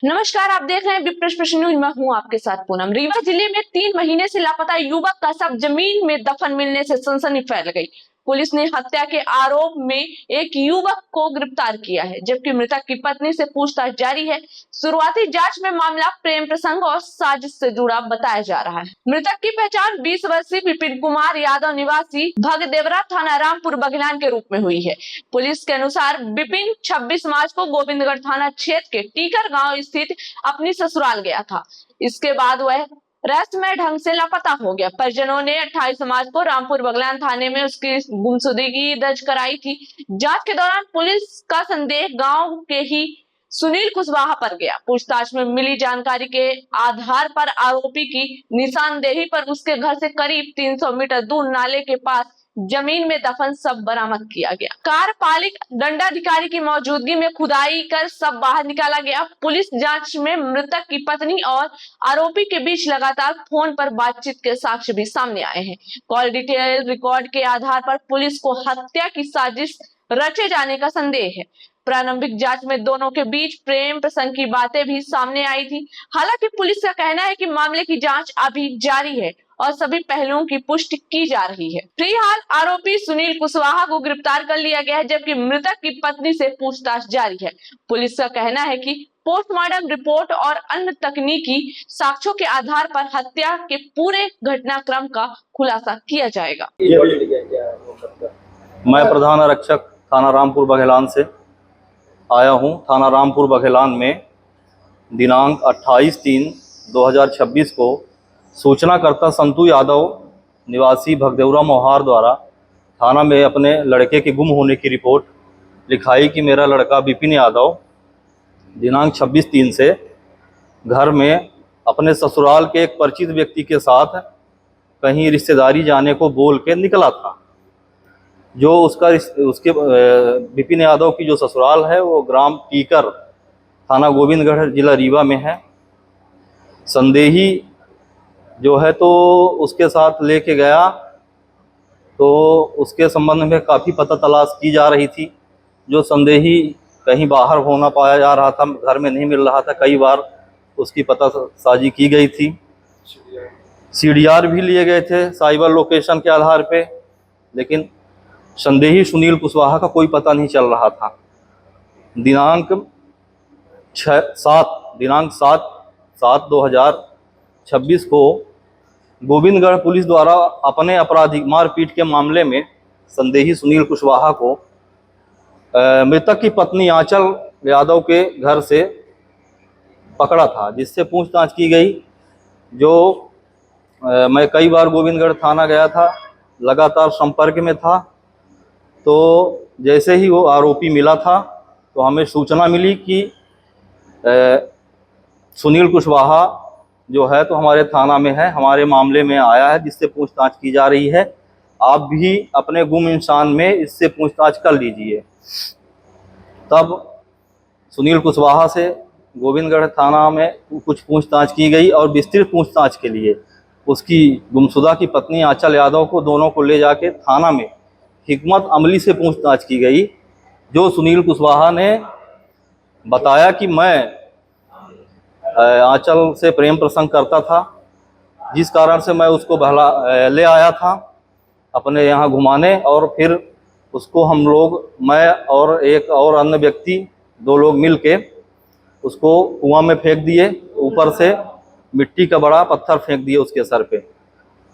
नमस्कार, आप देख रहे हैं विप्रेश प्रश्न न्यूज। मैं हूं आपके साथ पूनम। रीवा जिले में 3 महीने से लापता युवक का शव जमीन में दफन मिलने से सनसनी फैल गई। पुलिस ने हत्या के आरोप में एक युवक को गिरफ्तार किया है, जबकि मृतक की पत्नी से पूछताछ जारी है। शुरुआती जांच में मामला प्रेम प्रसंग और साजिश से जुड़ा बताया जा रहा है। मृतक की पहचान 20 वर्षीय विपिन कुमार यादव निवासी भगदेवरा थाना रामपुर बघेलान के रूप में हुई है। पुलिस के अनुसार विपिन 26 मार्च को गोविंदगढ़ थाना क्षेत्र के टीकर गांव स्थित अपनी ससुराल गया था। इसके बाद वह रहस्यमय ढंग से लापता हो गया। परिजनों ने 28 मार्च को रामपुर बघेलान थाने में उसकी गुमशुदगी दर्ज कराई थी। जांच के दौरान पुलिस का संदेह गांव के ही सुनील कुशवाहा पर गया। पूछताछ में मिली जानकारी के आधार पर आरोपी की निशानदेही पर उसके घर से करीब 300 मीटर दूर नाले के पास जमीन में दफन शव बरामद किया गया। कार्यपालिक दंडाधिकारी की मौजूदगी में खुदाई कर शव बाहर निकाला गया। पुलिस जांच में मृतक की पत्नी और आरोपी के बीच लगातार फोन पर बातचीत के साक्ष्य भी सामने आए हैं। कॉल डिटेल रिकॉर्ड के आधार पर पुलिस को हत्या की साजिश रचे जाने का संदेह है। प्रारंभिक जांच में दोनों के बीच प्रेम प्रसंग की बातें भी सामने आई थी। हालांकि पुलिस का कहना है कि मामले की जांच अभी जारी है और सभी पहलुओं की पुष्टि की जा रही है। फिलहाल आरोपी सुनील कुशवाहा को गिरफ्तार कर लिया गया है, जबकि मृतक की पत्नी से पूछताछ जारी है। पुलिस का कहना है कि पोस्टमार्टम रिपोर्ट और अन्य तकनीकी साक्ष्यों के आधार पर हत्या के पूरे घटनाक्रम का खुलासा किया जाएगा। मैं प्रधान आरक्षक थाना रामपुर बघेलान से आया हूं। थाना रामपुर बघेलान में दिनांक 28/3/2026 को सूचनाकर्ता संतू यादव निवासी भगदेवरा मोहार द्वारा थाना में अपने लड़के के गुम होने की रिपोर्ट लिखाई कि मेरा लड़का विपिन यादव दिनांक 26/3 से घर में अपने ससुराल के एक परिचित व्यक्ति के साथ कहीं रिश्तेदारी जाने को बोल के निकला था। जो उसके विपिन यादव की जो ससुराल है वो ग्राम टीकर, थाना गोविंदगढ़, जिला रीवा में है। संदेही जो है तो उसके साथ लेके गया तो उसके संबंध में काफ़ी पता तलाश की जा रही थी। जो संदेही कहीं बाहर होना पाया जा रहा था, घर में नहीं मिल रहा था। कई बार उसकी पतासाजी की गई थी। CDR भी लिए गए थे साइबर लोकेशन के आधार पे, लेकिन संदेही सुनील कुशवाहा का कोई पता नहीं चल रहा था। दिनांक 7/2026 को गोविंदगढ़ पुलिस द्वारा अपने आपराधिक मारपीट के मामले में संदेही सुनील कुशवाहा को मृतक की पत्नी आंचल यादव के घर से पकड़ा था, जिससे पूछताछ की गई। जो मैं कई बार गोविंदगढ़ थाना गया था, लगातार संपर्क में था। तो जैसे ही वो आरोपी मिला था तो हमें सूचना मिली कि सुनील कुशवाहा जो है तो हमारे थाना में है, हमारे मामले में आया है, जिससे पूछताछ की जा रही है। आप भी अपने गुम इंसान में इससे पूछताछ कर लीजिए। तब सुनील कुशवाहा से गोविंदगढ़ थाना में कुछ पूछताछ की गई और विस्तृत पूछताछ के लिए उसकी गुमशुदा की पत्नी आंचल यादव को दोनों को ले जाके थाना में हिकमत अमली से पूछताछ की गई। जो सुनील कुशवाहा ने बताया कि मैं आंचल से प्रेम प्रसंग करता था, जिस कारण से मैं उसको ले आया था अपने यहाँ घुमाने, और फिर उसको हम लोग, मैं और एक और अन्य व्यक्ति, 2 लोग मिल के उसको कुआं में फेंक दिए। ऊपर से मिट्टी का बड़ा पत्थर फेंक दिए उसके सर पे।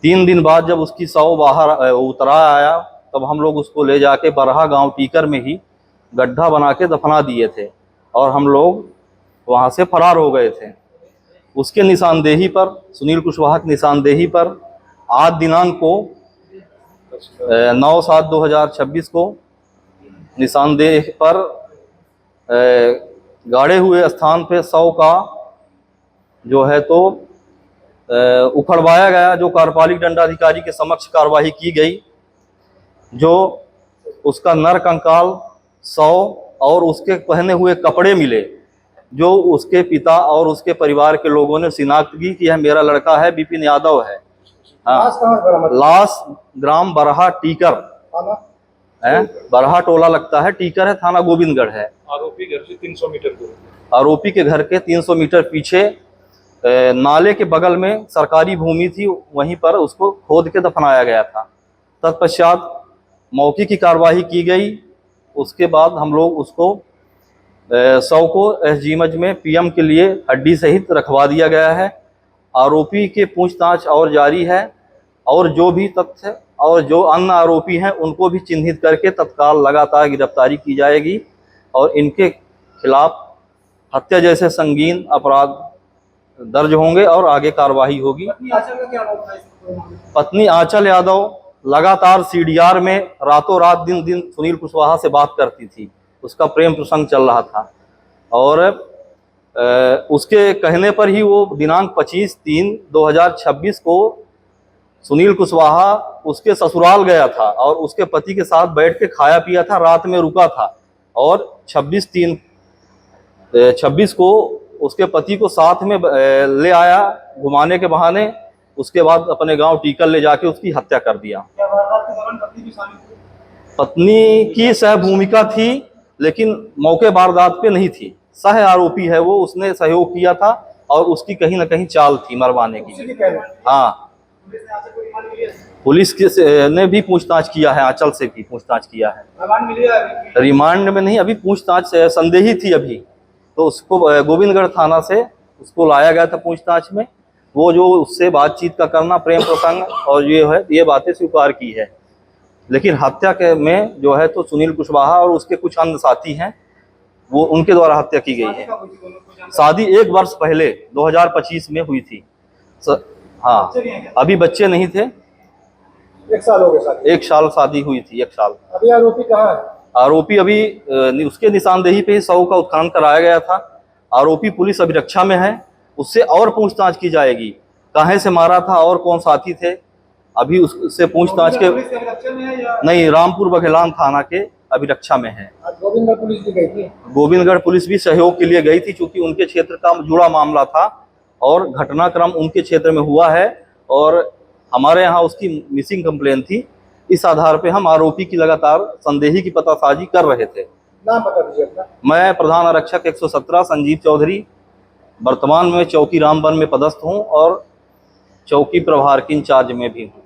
3 दिन बाद जब उसकी शव बाहर उतरा आया, तब हम लोग उसको ले जाके बरहा गांव टीकर में ही गड्ढा बना के दफना दिए थे और हम लोग वहां से फरार हो गए थे। उसके निशानदेही पर, सुनील कुशवाहा की निशानदेही पर आज दिनांक को 9/7/2026 को निशानदेह पर गाड़े हुए स्थान पे शव का जो है तो उखड़वाया गया। जो कार्यपालिक दंडाधिकारी के समक्ष कार्रवाई की गई। जो उसका नर कंकाल, शव और उसके पहने हुए कपड़े मिले, जो उसके पिता और उसके परिवार के लोगों ने शिनाख्त की कि यह मेरा लड़का है, विपिन यादव है। हाँ, लाश ग्राम बरहा टीकर, है, बरहा टोला लगता है, टीकर है, थाना गोविंदगढ़ है। आरोपी घर से 300 मीटर दूर। आरोपी के घर के 300 मीटर पीछे नाले के बगल में सरकारी भूमि थी, वहीं पर उसको खोद के दफनाया गया था। तत्पश्चात मौके की कार्रवाई की गई। उसके बाद हम लोग उसको शव को एसजीएमएच में पीएम के लिए हड्डी सहित रखवा दिया गया है। आरोपी के पूछताछ और जारी है, और जो भी तथ्य और जो अन्य आरोपी हैं उनको भी चिन्हित करके तत्काल लगातार गिरफ्तारी की जाएगी, और इनके खिलाफ हत्या जैसे संगीन अपराध दर्ज होंगे और आगे कार्रवाई होगी। पत्नी आंचल यादव लगातार सीडीआर में रातों रात दिन दिन सुनील कुशवाहा से बात करती थी, उसका प्रेम प्रसंग चल रहा था, और उसके कहने पर ही वो दिनांक 25/3/2026 को सुनील कुशवाहा उसके ससुराल गया था और उसके पति के साथ बैठ के खाया पिया था, रात में रुका था, और 26 को उसके पति को साथ में ले आया घुमाने के बहाने। उसके बाद अपने गांव टीकल ले जाके उसकी हत्या कर दिया। पत्नी की सह भूमिका थी, लेकिन मौके वारदात पे नहीं थी। सह आरोपी है वो, उसने सहयोग किया था और उसकी कहीं ना कहीं चाल थी मरवाने की। हाँ, पुलिस ने भी पूछताछ किया है, आंचल से भी पूछताछ किया है। रिमांड में नहीं, अभी पूछताछ संदेही थी अभी, तो उसको गोविंदगढ़ थाना से उसको लाया गया था पूछताछ में। वो जो उससे बातचीत का करना, प्रेम प्रसंग और ये बातें स्वीकार की है, लेकिन हत्या के में जो है तो सुनील कुशवाहा और उसके कुछ अन्य साथी हैं, वो उनके द्वारा हत्या की गई है। शादी 1 वर्ष पहले 2025 में हुई थी। हाँ, अभी बच्चे नहीं थे। 1 साल हो गया। 1 साल शादी हुई थी, 1 साल। अभी आरोपी कहाँ है? आरोपी अभी उसके निशानदेही पे ही शव का उत्खनन कराया गया था। आरोपी पुलिस अभिरक्षा में है, उससे और पूछताछ की जाएगी, कहाँ से मारा था और कौन साथी थे। अभी उससे पूछताछ के नहीं, रामपुर बघेलान थाना के अभिरक्षा में है। गोविंदगढ़ पुलिस भी गई थी। गोविंदगढ़ पुलिस भी सहयोग के लिए गई थी, क्योंकि उनके क्षेत्र का जुड़ा मामला था और घटनाक्रम उनके क्षेत्र में हुआ है, और हमारे यहाँ उसकी मिसिंग कंप्लेन थी। इस आधार पे हम आरोपी की लगातार संदेही की पतासाजी कर रहे थे। नाम बता दीजिए अपना। मैं प्रधान आरक्षक 117 संजीव चौधरी, वर्तमान में चौकी रामबन में पदस्थ हूँ और चौकी प्रभार की इंचार्ज में भी हूँ।